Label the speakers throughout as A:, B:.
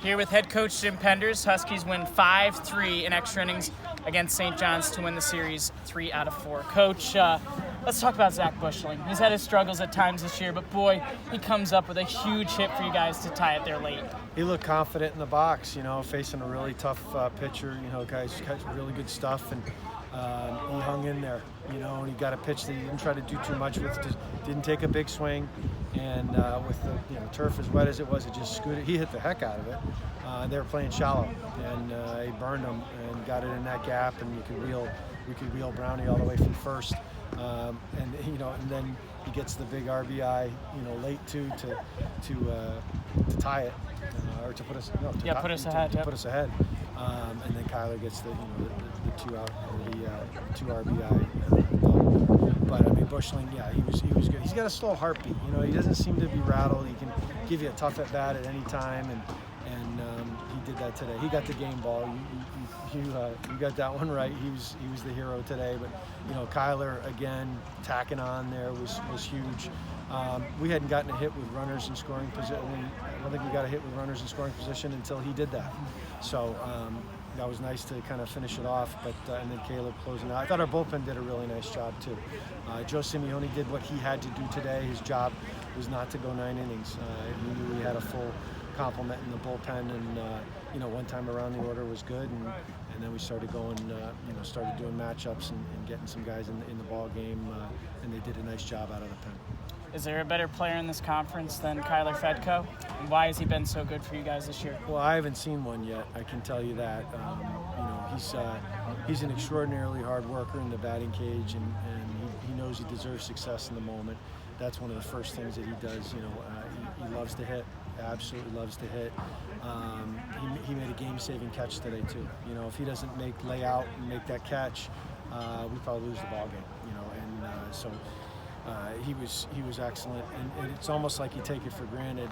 A: Here with head coach Jim Penders, Huskies win 5-3 in extra innings against St. John's to win the series 3 out of 4. Coach, let's talk about Zach Bushling. He's had his struggles at times this year, but boy, he comes up with a huge hit for you guys to tie it there late.
B: He looked confident in the box, facing a really tough pitcher. Guys really good stuff, and he hung in there, and he got a pitch that he didn't try to do too much with, just didn't take a big swing, and with the turf as wet as it was, it just scooted. He hit the heck out of it. They were playing shallow, and he burned them and got it in that gap, and we could wheel Brownie all the way from first, and then he gets the big RBI, late too to tie it, or to put us
A: put us ahead.
B: Put us ahead, and then Kyler gets the two out, or the two RBI. But I mean, Bushling, he was good. He's got a slow heartbeat. He doesn't seem to be rattled. He can give you a tough at bat at any time, and he did that today. He got the game ball. You got that one right. He was the hero today. But Kyler again tacking on there was huge. We hadn't gotten a hit with runners in scoring position. I don't think we got a hit with runners in scoring position until he did that. So that was nice to kind of finish it off. But and then Caleb closing out. I thought our bullpen did a really nice job too. Joe Simeone did what he had to do today. His job was not to go 9 innings. We knew we had a full complement in the bullpen, and one time around the order was good, and then we started going, started doing matchups and getting some guys in the ball game, and they did a nice job out of the pen.
A: Is there a better player in this conference than Kyler Fedko? And why has he been so good for you guys this year?
B: Well, I haven't seen one yet. I can tell you that. He's an extraordinarily hard worker in the batting cage, and he knows he deserves success in the moment. That's one of the first things that he does. He loves to hit. Absolutely loves to hit. He made a game-saving catch today too. If he doesn't lay out and make that catch, we probably lose the ball game. So he was excellent, and it's almost like you take it for granted.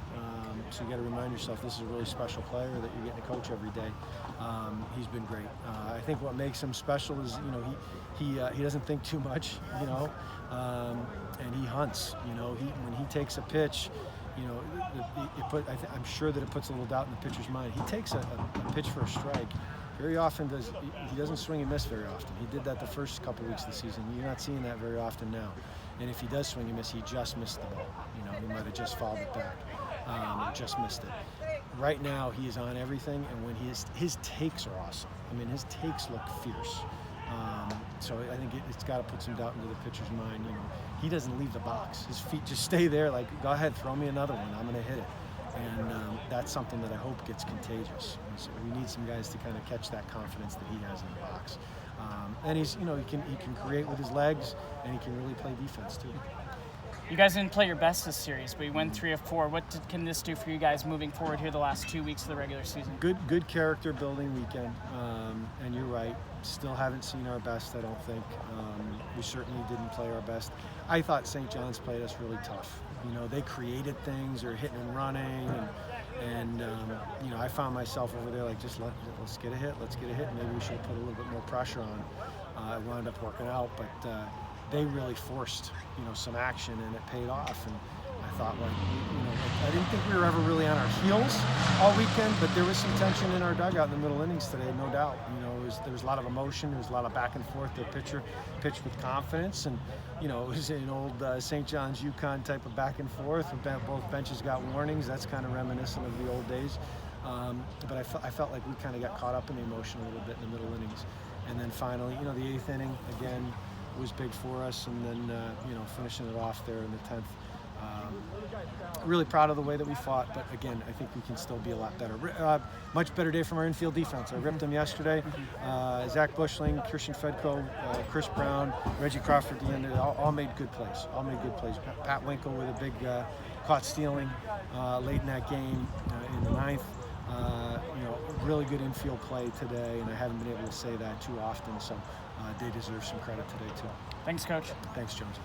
B: So you got to remind yourself this is a really special player that you're getting to coach every day. He's been great. I think what makes him special is he doesn't think too much, and he hunts. When he takes a pitch. I'm sure that it puts a little doubt in the pitcher's mind. He takes a pitch for a strike. Very often he doesn't swing and miss very often. He did that the first couple weeks of the season. You're not seeing that very often now. And if he does swing and miss, he just missed the ball. He might have just fouled it back, or just missed it. Right now, he is on everything, and when his takes are awesome. I mean, his takes look fierce. So I think it's got to put some doubt into the pitcher's mind. He doesn't leave the box. His feet just stay there. Like, go ahead, throw me another one. I'm going to hit it. And that's something that I hope gets contagious. So we need some guys to kind of catch that confidence that he has in the box. And he's, he can create with his legs, and he can really play defense too.
A: You guys didn't play your best this series, but you went 3 of 4. What can this do for you guys moving forward here the last 2 weeks of the regular season?
B: Good character building weekend, and you're right. Still haven't seen our best, I don't think. We certainly didn't play our best. I thought St. John's played us really tough. They created things, or hitting and running, and I found myself over there like, just let's get a hit. Maybe we should have put a little bit more pressure on. It wound up working out, but they really forced some action, and it paid off. And I thought, I didn't think we were ever really on our heels all weekend, but there was some tension in our dugout in the middle innings today, no doubt. There was a lot of emotion, there was a lot of back and forth. The pitcher pitched with confidence, and it was an old St. John's UConn type of back and forth. Both benches got warnings. That's kind of reminiscent of the old days. But I felt like we kind of got caught up in the emotion a little bit in the middle innings. And then finally, the 8th inning again was big for us, and then finishing it off there in the 10th. Really proud of the way that we fought, but again, I think we can still be a lot better. Much better day from our infield defense. I ripped them yesterday. Zach Bushling, Christian Fedko, Chris Brown, Reggie Crawford at the end of it, all made good plays. Pat Winkle with a big caught stealing late in that game in the 9th. Really good infield play today, and I haven't been able to say that too often, so they deserve some credit today too.
A: Thanks, Coach.
B: Thanks, Jones.